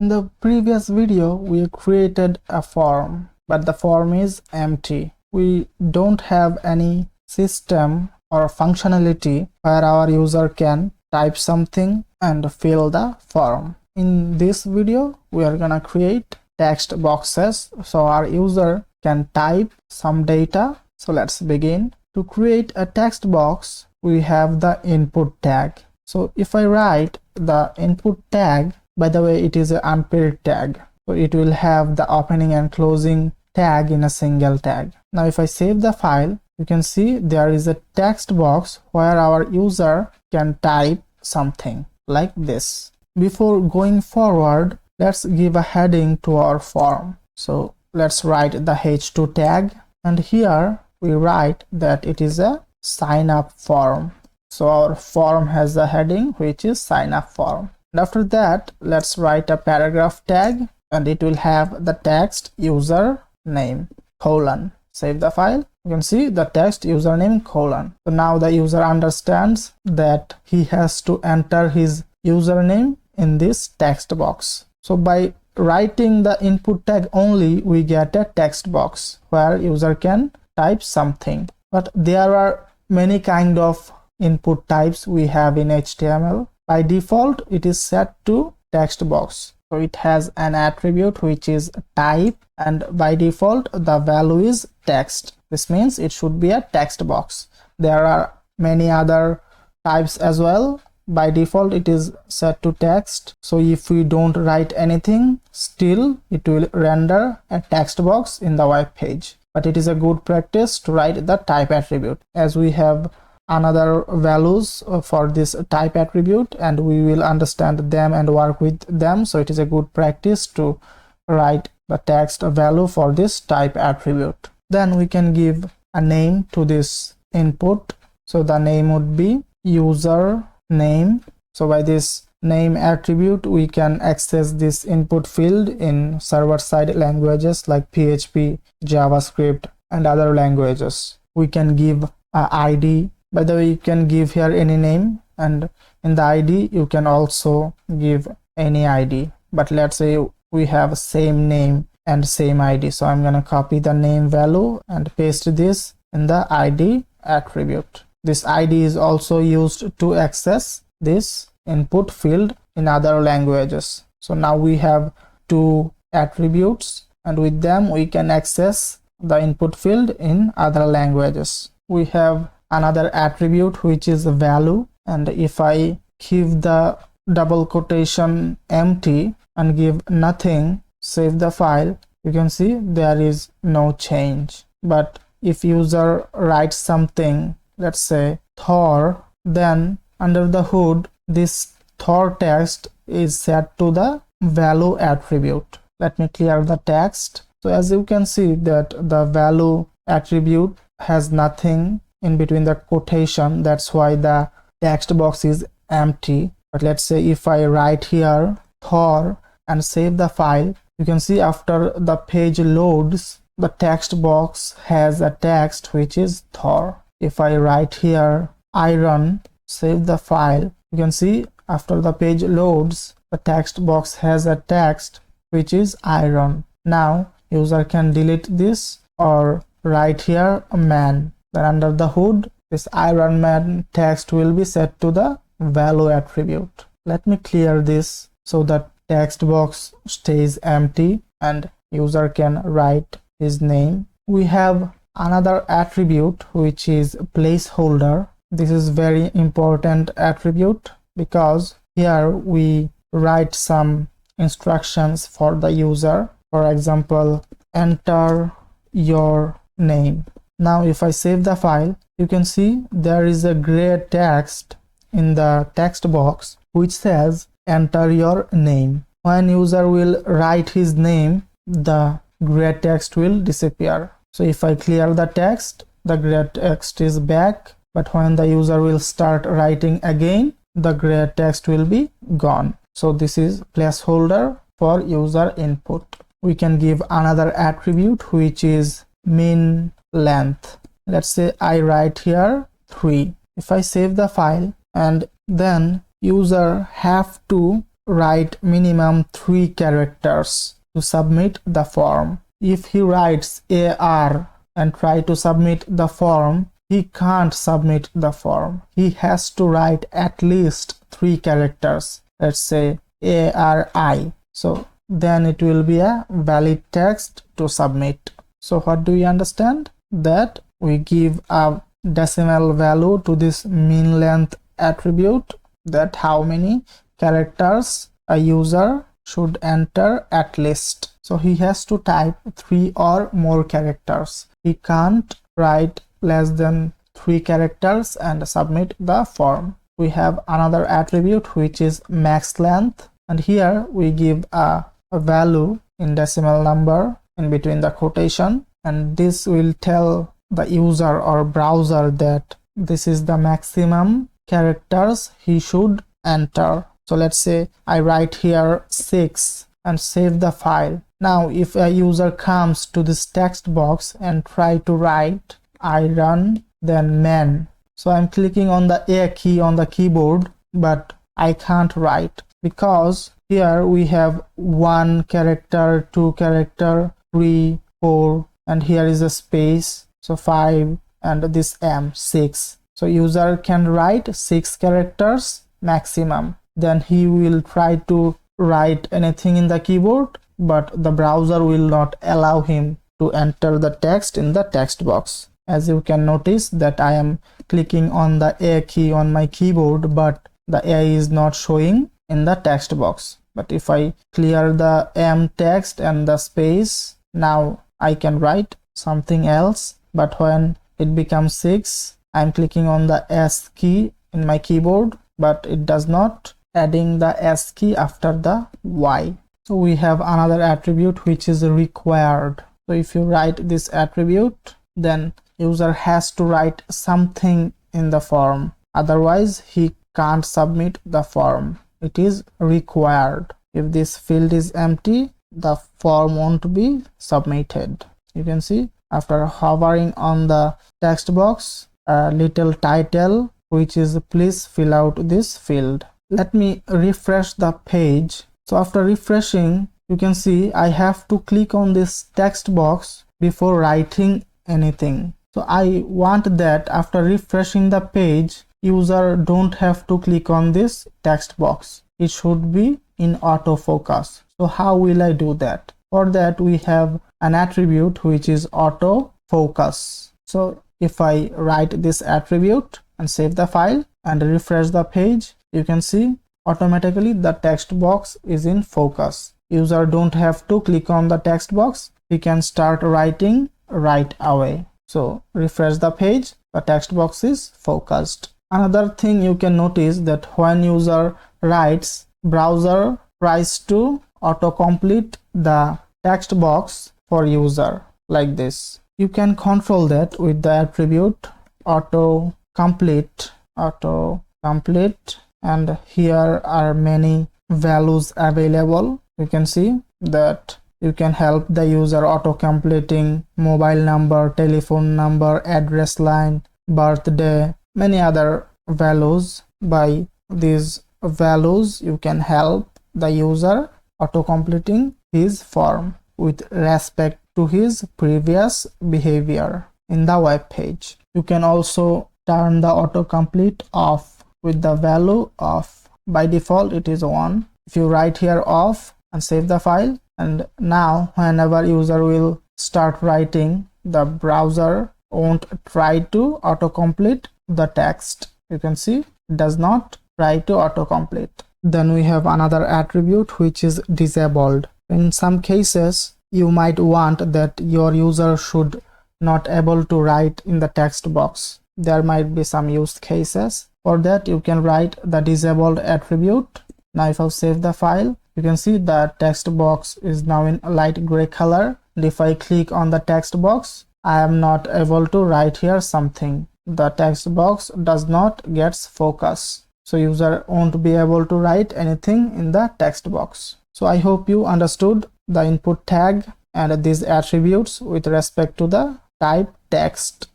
In the previous video, we created a form, but the form is empty. We don't have any system or functionality where our user can type something and fill the form. In this video, we are gonna create text boxes so our user can type some data. So let's begin. To create a text box, we have the input tag. So if I write the input tag, by the way, it is an unpaired tag, so it will have the opening and closing tag in a single tag. Now if I save the file, you can see there is a text box where our user can type something like this. Before going forward, let's give a heading to our form. So let's write the h2 tag, and here we write that it is a sign up form. So our form has a heading which is sign up form. And after that, let's write a paragraph tag, and it will have the text user name colon. Save the file. You can see the text username colon. So now the user understands that he has to enter his username in this text box. So by writing the input tag only, we get a text box where user can type something. But there are many kind of input types we have in HTML. By default, it is set to text box. So it has an attribute which is type, and by default the value is text. This means it should be a text box. There are many other types as well. By default it is set to text. So if we don't write anything, still it will render a text box in the web page. But it is a good practice to write the type attribute, as we have another values for this type attribute and we will understand them and work with them. So it is a good practice to write the text value for this type attribute. Then we can give a name to this input. So the name would be user name. So by this name attribute, we can access this input field in server-side languages like PHP, JavaScript, and other languages. We can give a ID. By the way, you can give here any name, and in the ID you can also give any ID. But let's say we have same name and same ID. So I'm gonna copy the name value and paste this in the ID attribute. This ID is also used to access this input field in other languages. So now we have two attributes, and with them we can access the input field in other languages. We have another attribute which is value, and if I give the double quotation empty and give nothing, save the file, you can see there is no change. But if user writes something, let's say Thor, then under the hood this Thor text is set to the value attribute. Let me clear the text. So as you can see that the value attribute has nothing in between the quotation, that's why the text box is empty. But let's say if I write here Thor and save the file, you can see after the page loads, the text box has a text which is Thor. If I write here iron, save the file, you can see after the page loads, the text box has a text which is iron. Now user can delete this or write here a man. Then under the hood, this Iron Man text will be set to the value attribute. Let me clear this so that text box stays empty and user can write his name. We have another attribute which is placeholder. This is very important attribute because here we write some instructions for the user. For example, enter your name. Now if I save the file, you can see there is a gray text in the text box which says enter your name. When user will write his name, the gray text will disappear. So if I clear the text, the gray text is back, but when the user will start writing again, the gray text will be gone. So this is placeholder for user input. We can give another attribute which is min length. Let's say I write here 3. If I save the file and then user have to write minimum 3 characters to submit the form. If he writes AR and try to submit the form, he can't submit the form. He has to write at least 3 characters. Let's say ARI. So then it will be a valid text to submit. So what do you understand? That we give a decimal value to this min length attribute, that how many characters a user should enter at least. So he has to type 3 or more characters. He can't write less than 3 characters and submit the form. We have another attribute which is max length, and here we give a value in decimal number in between the quotation, and this will tell the user or browser that this is the maximum characters he should enter. So let's say I write here 6 and save the file. Now if a user comes to this text box and try to write iron then man, so I'm clicking on the A key on the keyboard, but I can't write because here we have 1 character, 2 character, 3, 4, and here is a space, so 5, and this M 6. So user can write 6 characters maximum. Then he will try to write anything in the keyboard, but the browser will not allow him to enter the text in the text box. As you can notice that I am clicking on the A key on my keyboard, but the A is not showing in the text box. But if I clear the M text and the space, now I can write something else. But when it becomes 6, I'm clicking on the S key in my keyboard, but it does not adding the S key after the Y. So we have another attribute which is required. So if you write this attribute, then user has to write something in the form, otherwise he can't submit the form. It is required. If this field is empty, the form won't be submitted. You can see after hovering on the text box, a little title which is please fill out this field. Let me refresh the page. So after refreshing, you can see I have to click on this text box before writing anything. So I want that after refreshing the page, user don't have to click on this text box. It should be in autofocus. So how will I do that? For that we have an attribute which is autofocus. So if I write this attribute and save the file and refresh the page, you can see automatically the text box is in focus. User don't have to click on the text box. He can start writing right away. So refresh the page, the text box is focused. Another thing you can notice that when user writes, browser tries to autocomplete the text box for user like this. You can control that with the attribute autocomplete, and here are many values available. You can see that you can help the user auto-completing mobile number, telephone number, address line, birthday, many other values. By these values, you can help the user auto-completing his form with respect to his previous behavior in the web page. You can also turn the autocomplete off with the value of, by default it is 1. If you write here off and save the file, and now whenever user will start writing, the browser won't try to autocomplete the text. You can see it does not try to autocomplete. Then we have another attribute which is disabled. In some cases you might want that your user should not able to write in the text box. There might be some use cases. For that you can write the disabled attribute. Now if I save the file, you can see the text box is now in a light gray color, and if I click on the text box, I am not able to write here something. The text box does not get focus, so user won't be able to write anything in the text box. So I hope you understood the input tag and these attributes with respect to the type text.